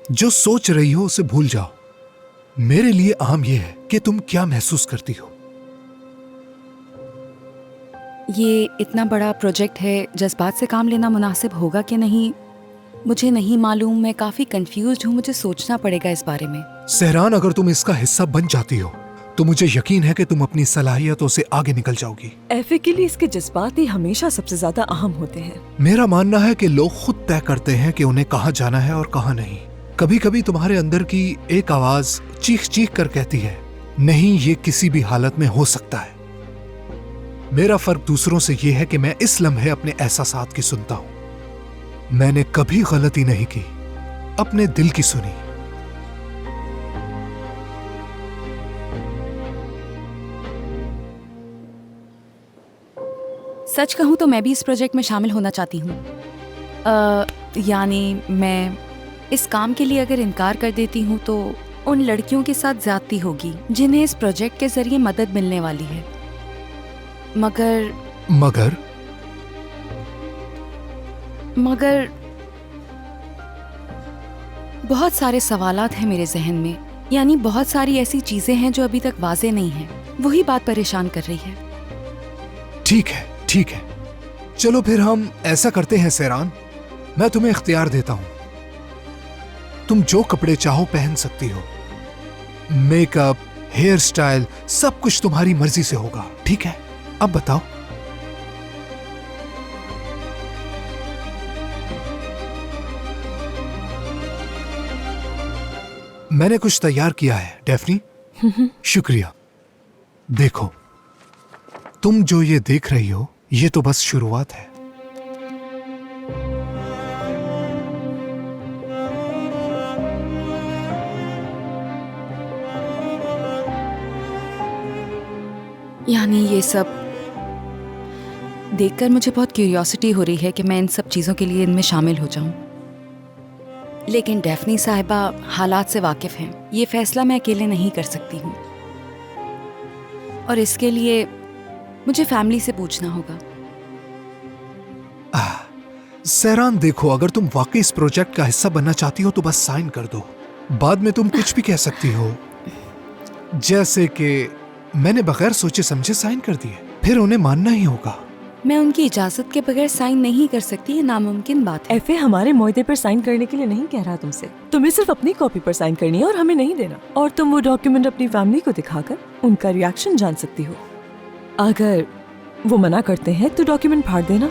जो सोच रही हो उसे भूल जाओ। मेरे लिए अहम यह है कि तुम क्या महसूस करती हो। ये इतना बड़ा प्रोजेक्ट है, जज्बात से काम लेना मुनासिब होगा कि नहीं मुझे नहीं मालूम। मैं काफी कंफ्यूज्ड हूँ, मुझे सोचना पड़ेगा इस बारे में। सहरान, अगर तुम इसका हिस्सा बन जाती हो तो मुझे यकीन है कि तुम अपनी सलाहियतों से आगे निकल जाओगी। एफे के लिए इसके जज्बात ही हमेशा सबसे ज्यादा अहम होते हैं। मेरा मानना है कि लोग खुद तय करते हैं कि उन्हें कहाँ जाना है और कहाँ नहीं। कभी कभी तुम्हारे अंदर की एक आवाज चीख चीख कर कहती है, नहीं, ये किसी भी हालत में हो सकता है। मेरा फर्क दूसरों से यह है कि मैं इस लम्हे अपने एहसासात की सुनता हूं। मैंने कभी गलती नहीं की, अपने दिल की सुनी। सच कहूँ तो मैं भी इस प्रोजेक्ट में शामिल होना चाहती हूँ। यानी मैं इस काम के लिए अगर इनकार कर देती हूँ तो उन लड़कियों के साथ ज्यादती होगी जिन्हें इस प्रोजेक्ट के जरिए मदद मिलने वाली है। मगर बहुत सारे सवालात हैं मेरे जहन में, यानी बहुत सारी ऐसी चीजें हैं जो अभी तक वाज़ेह नहीं हैं। वही बात परेशान कर रही है। ठीक है, चलो फिर हम ऐसा करते हैं सहरान, मैं तुम्हें इख्तियार देता हूं। तुम जो कपड़े चाहो पहन सकती हो। मेकअप, हेयर स्टाइल, सब कुछ तुम्हारी मर्जी से होगा, ठीक है? अब बताओ। मैंने कुछ तैयार किया है डेफनी। शुक्रिया। देखो, तुम जो ये देख रही हो ये तो बस शुरुआत है। यानी ये सब देखकर मुझे बहुत क्यूरियोसिटी हो रही है कि मैं इन सब चीज़ों के लिए इनमें शामिल हो जाऊं। लेकिन डेफनी साहिबा हालात से वाकिफ हैं। ये फैसला मैं अकेले नहीं कर सकती हूँ और इसके लिए मुझे फैमिली से पूछना होगा। सहरान, देखो, अगर तुम वाकई इस प्रोजेक्ट का हिस्सा बनना चाहती हो तो बस साइन कर दो। बाद में तुम कुछ भी कह सकती हो, जैसे कि मैंने बगैर सोचे समझे साइन कर दिए, फिर उन्हें मानना ही होगा। मैं उनकी इजाजत के बगैर साइन नहीं कर सकती, ये नामुमकिन बात है। एफए हमारे मुआहदे पर साइन करने के लिए नहीं कह रहा तुमसे। तुम्हें सिर्फ अपनी कॉपी पर साइन करनी है और हमें नहीं देना। और तुम वो डॉक्यूमेंट अपनी फैमिली को दिखाकर उनका रिएक्शन जान सकती हो। अगर वो मना करते हैं तो डॉक्यूमेंट फाड़ देना।